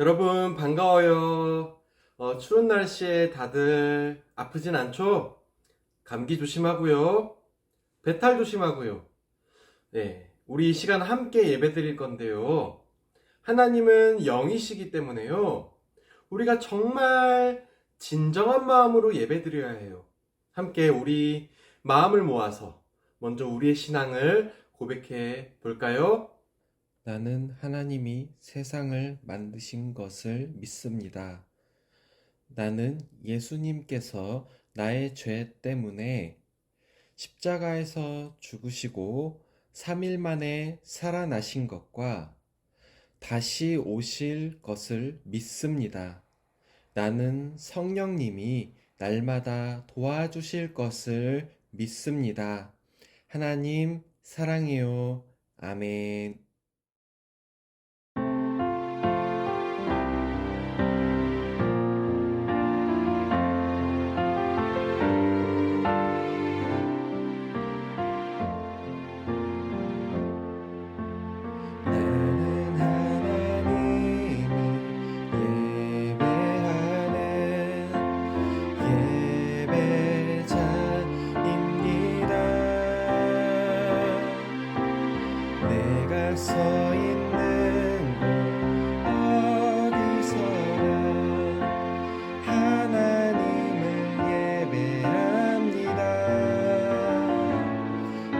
여러분 반가워요. 추운 날씨에 다들 아프진 않죠? 감기 조심하고요. 배탈 조심하고요. 네, 우리 이 시간 함께 예배 드릴 건데요. 하나님은 영이시기 때문에요. 우리가 정말 진정한 마음으로 예배 드려야 해요. 함께 우리 마음을 모아서 먼저 우리의 신앙을 고백해 볼까요? 나는 하나님이 세상을 만드신 것을 믿습니다. 나는 예수님께서 나의 죄 때문에 십자가에서 죽으시고 3일 만에 살아나신 것과 다시 오실 것을 믿습니다. 나는 성령님이 날마다 도와주실 것을 믿습니다. 하나님 사랑해요. 아멘. 나는 하나님을 예배하는 예배자입니다. 내가 서 있는 곳 어디서나 하나님을 예배합니다.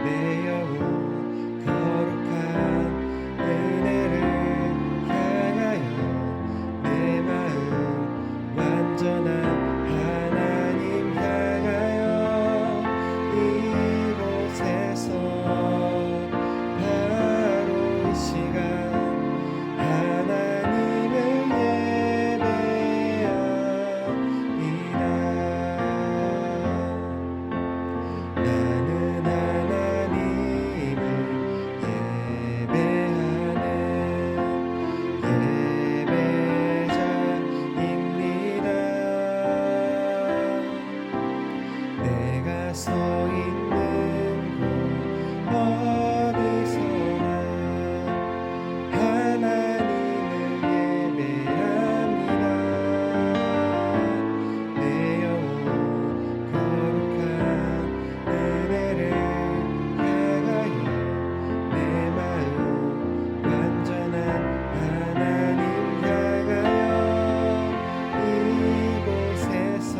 내 영혼 거룩한 은혜를 향하여 내 마음 완전한 하나님 향하여 이곳에서 바로 이 시간 하나님을 예배합니다. 나는 하나님을 예배하는 예배자입니다. 내가 서 있는 곳 어디서나 하나님을 예배합니다. 내 영혼 거룩한 은혜를 향하여 내 마음 완전한 하나님 향하여 이곳에서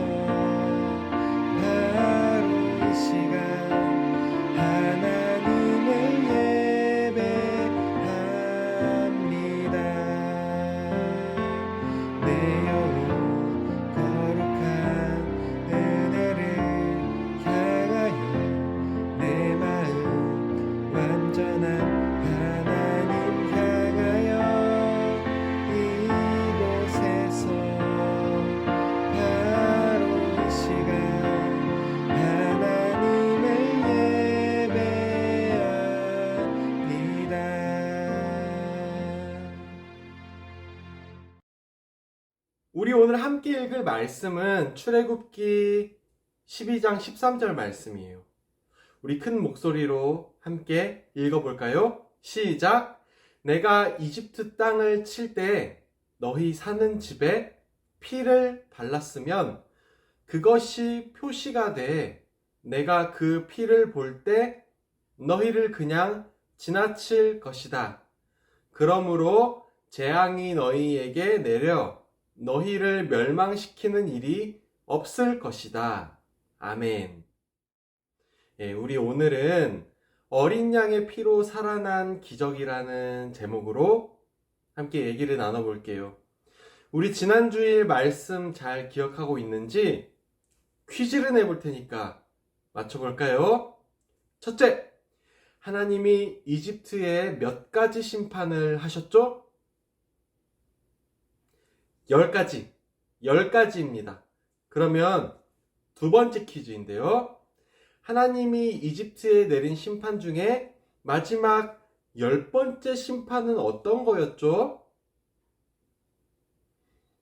바로 이 시간 하나님을 예배합니다. 내 영혼 거룩한 은혜를 향하여 내 마음 완전한 하나님 향하여 이곳에서 바로 이 시간 하나님을 예배합니다. 우리 오늘 함께 읽을 말씀은 출애굽기 12장 13절 말씀이에요. 우리 큰 목소리로 함께 읽어볼까요? 시작! 내가 이집트 땅을 칠 때 너희 사는 집에 피를 발랐으면 그것이 표시가 돼 내가 그 피를 볼 때 너희를 그냥 지나칠 것이다. 그러므로 재앙이 너희에게 내려 너희를 멸망시키는 일이 없을 것이다. 아멘. 예, 우리 오늘은 어린 양의 피로 살아난 기적이라는 제목으로 함께 얘기를 나눠볼게요. 우리 지난주일 말씀 잘 기억하고 있는지 퀴즈를 내볼 테니까 맞춰볼까요? 첫째, 하나님이 이집트에 몇 가지 심판을 하셨죠? 10가지. 10가지입니다. 그러면 두 번째 퀴즈인데요. 하나님이 이집트에 내린 심판 중에 마지막 10번째 심판은 어떤 거였죠?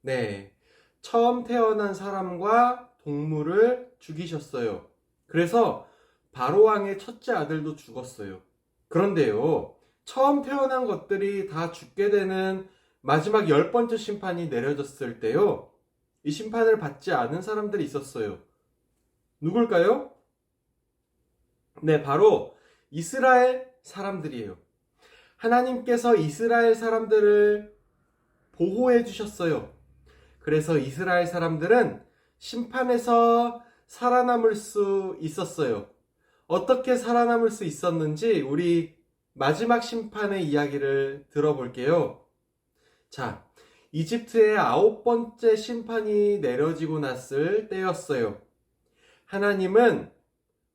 네. 처음 태어난 사람과 동물을 죽이셨어요. 그래서 바로왕의 첫째 아들도 죽었어요. 그런데요, 처음 태어난 것들이 다 죽게 되는 마지막 10번째 심판이 내려졌을 때요, 이 심판을 받지 않은 사람들이 있었어요. 누굴까요? 네, 바로 이스라엘 사람들이에요. 하나님께서 이스라엘 사람들을 보호해 주셨어요. 그래서 이스라엘 사람들은 심판에서 살아남을 수 있었어요. 어떻게 살아남을 수 있었는지 우리 마지막 심판의 이야기를 들어볼게요. 자, 이집트의 9번째 심판이 내려지고 났을 때였어요. 하나님은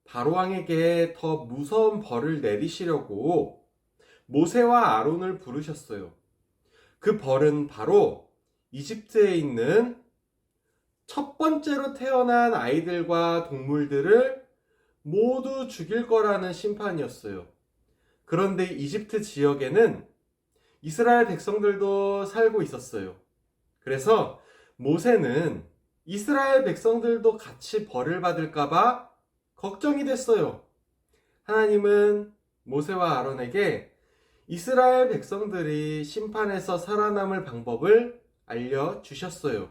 바로왕에게 더 무서운 벌을 내리시려고 모세와 아론을 부르셨어요. 그 벌은 바로 이집트에 있는 첫 번째로 태어난 아이들과 동물들을 모두 죽일 거라는 심판이었어요. 그런데 이집트 지역에는 이스라엘 백성들도 살고 있었어요. 그래서 모세는 이스라엘 백성들도 같이 벌을 받을까봐 걱정이 됐어요. 하나님은 모세와 아론에게 이스라엘 백성들이 심판에서 살아남을 방법을 알려주셨어요.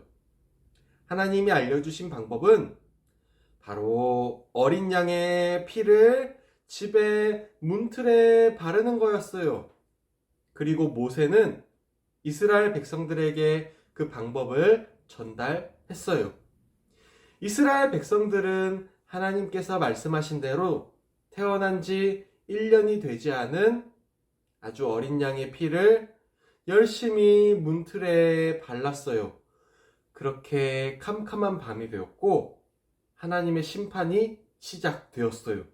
하나님이 알려주신 방법은 바로 어린 양의 피를 집에 문틀에 바르는 거였어요. 그리고 모세는 이스라엘 백성들에게 그 방법을 전달했어요. 이스라엘 백성들은 하나님께서 말씀하신 대로 태어난 지 1년이 되지 않은 아주 어린 양의 피를 열심히 문틀에 발랐어요. 그렇게 캄캄한 밤이 되었고 하나님의 심판이 시작되었어요.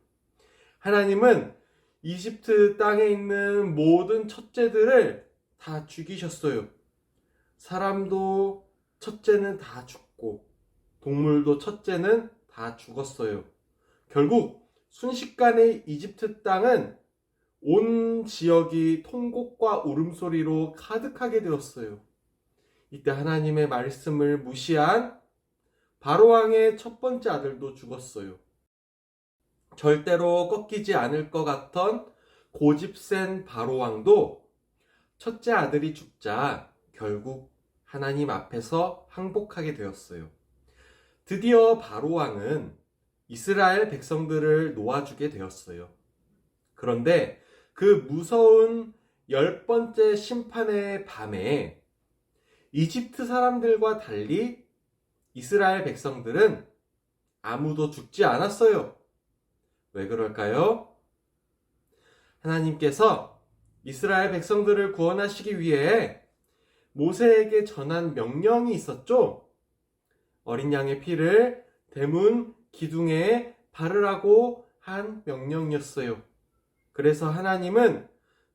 하나님은 이집트 땅에 있는 모든 첫째들을 다 죽이셨어요. 사람도 첫째는 다 죽고 동물도 첫째는 다 죽었어요. 결국 순식간에 이집트 땅은 온 지역이 통곡과 울음소리로 가득하게 되었어요. 이때 하나님의 말씀을 무시한 바로왕의 첫 번째 아들도 죽었어요. 절대로 꺾이지 않을 것 같던 고집센 바로왕도 첫째 아들이 죽자 결국 하나님 앞에서 항복하게 되었어요. 드디어 바로왕은 이스라엘 백성들을 놓아주게 되었어요. 그런데 그 무서운 10번째 심판의 밤에 이집트 사람들과 달리 이스라엘 백성들은 아무도 죽지 않았어요. 왜 그럴까요? 하나님께서 이스라엘 백성들을 구원하시기 위해 모세에게 전한 명령이 있었죠. 어린 양의 피를 대문 기둥에 바르라고 한 명령이었어요. 그래서 하나님은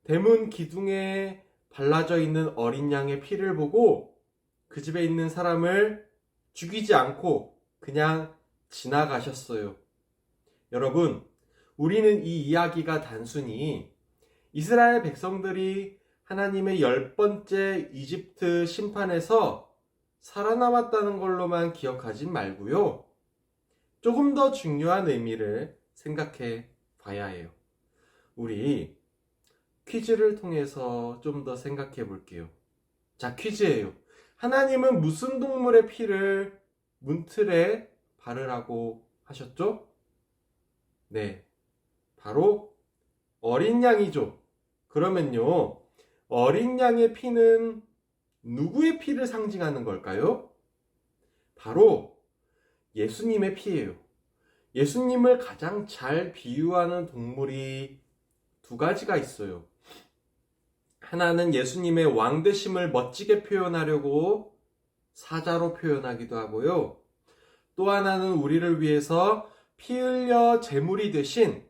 대문 기둥에 발라져 있는 어린 양의 피를 보고 그 집에 있는 사람을 죽이지 않고 그냥 지나가셨어요. 여러분, 우리는 이 이야기가 단순히 이스라엘 백성들이 하나님의 10번째 이집트 심판에서 살아남았다는 걸로만 기억하진 말고요. 조금 더 중요한 의미를 생각해 봐야 해요. 우리 퀴즈를 통해서 좀 더 생각해 볼게요. 자, 퀴즈예요. 하나님은 무슨 동물의 피를 문틀에 바르라고 하셨죠? 네, 바로 어린 양이죠. 그러면요, 어린 양의 피는 누구의 피를 상징하는 걸까요? 바로 예수님의 피예요. 예수님을 가장 잘 비유하는 동물이 두 가지가 있어요. 하나는 예수님의 왕되심을 멋지게 표현하려고 사자로 표현하기도 하고요. 또 하나는 우리를 위해서 피 흘려 제물이 되신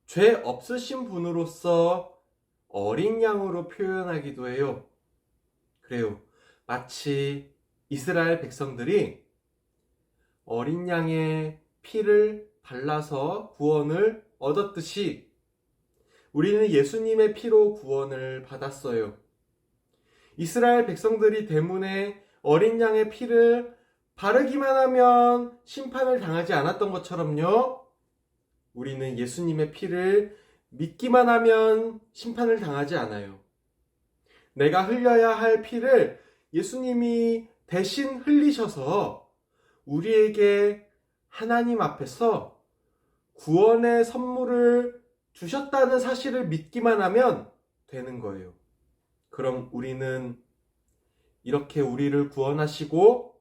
죄 없으신 분으로서 어린 양으로 표현하기도 해요. 그래요. 마치 이스라엘 백성들이 어린 양의 피를 발라서 구원을 얻었듯이 우리는 예수님의 피로 구원을 받았어요. 이스라엘 백성들이 대문에 어린 양의 피를 바르기만 하면 심판을 당하지 않았던 것처럼요. 우리는 예수님의 피를 믿기만 하면 심판을 당하지 않아요. 내가 흘려야 할 피를 예수님이 대신 흘리셔서 우리에게 하나님 앞에서 구원의 선물을 주셨다는 사실을 믿기만 하면 되는 거예요. 그럼 우리는 이렇게 우리를 구원하시고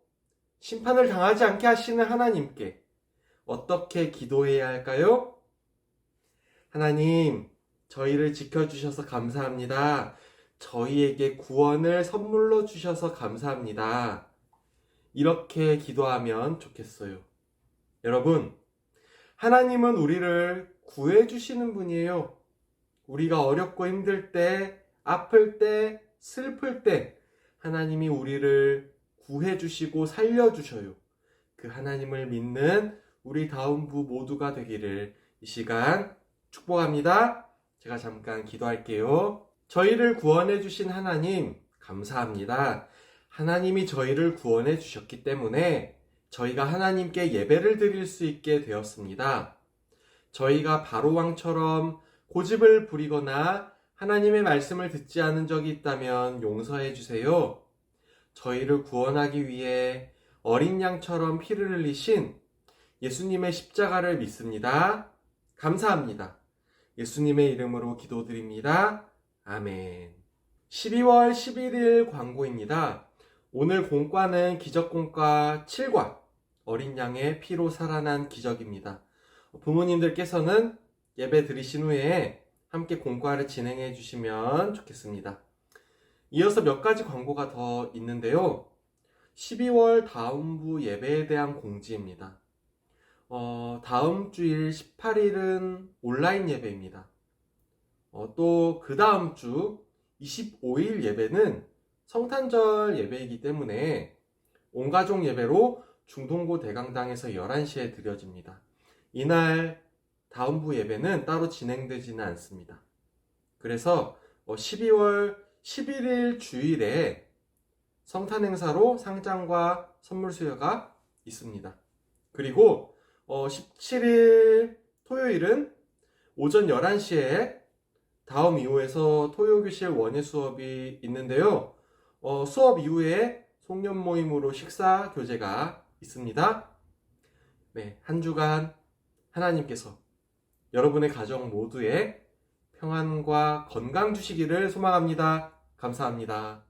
심판을 당하지 않게 하시는 하나님께 어떻게 기도해야 할까요? 하나님, 저희를 지켜주셔서 감사합니다. 저희에게 구원을 선물로 주셔서 감사합니다. 이렇게 기도하면 좋겠어요. 여러분, 하나님은 우리를 구해주시는 분이에요. 우리가 어렵고 힘들 때, 아플 때, 슬플 때 하나님이 우리를 구해주시고 살려주셔요. 그 하나님을 믿는 우리 다운부 모두가 되기를 이 시간 축복합니다. 제가 잠깐 기도할게요. 저희를 구원해 주신 하나님 감사합니다. 하나님이 저희를 구원해 주셨기 때문에 저희가 하나님께 예배를 드릴 수 있게 되었습니다. 저희가 바로왕처럼 고집을 부리거나 하나님의 말씀을 듣지 않은 적이 있다면 용서해 주세요. 저희를 구원하기 위해 어린 양처럼 피를 흘리신 예수님의 십자가를 믿습니다. 감사합니다. 예수님의 이름으로 기도드립니다. 아멘. 12월 11일 광고입니다. 오늘 공과는 기적공과 7과 어린 양의 피로 살아난 기적입니다. 부모님들께서는 예배 드리신 후에 함께 공과를 진행해 주시면 좋겠습니다. 이어서 몇 가지 광고가 더 있는데요. 12월 다음부 예배에 대한 공지입니다. 다음 주일 18일은 온라인 예배입니다. 또 그 다음 주 25일 예배는 성탄절 예배이기 때문에 온가족 예배로 중동고 대강당에서 11시에 드려집니다. 이날 다음부 예배는 따로 진행되지는 않습니다. 그래서 12월 11일 주일에 성탄 행사로 상장과 선물 수여가 있습니다. 그리고 17일 토요일은 오전 11시에 다음 이후에서 토요교실 원예 수업이 있는데요. 수업 이후에 송년 모임으로 식사 교제가 있습니다. 네, 한 주간 하나님께서 여러분의 가정 모두에 평안과 건강 주시기를 소망합니다. 감사합니다.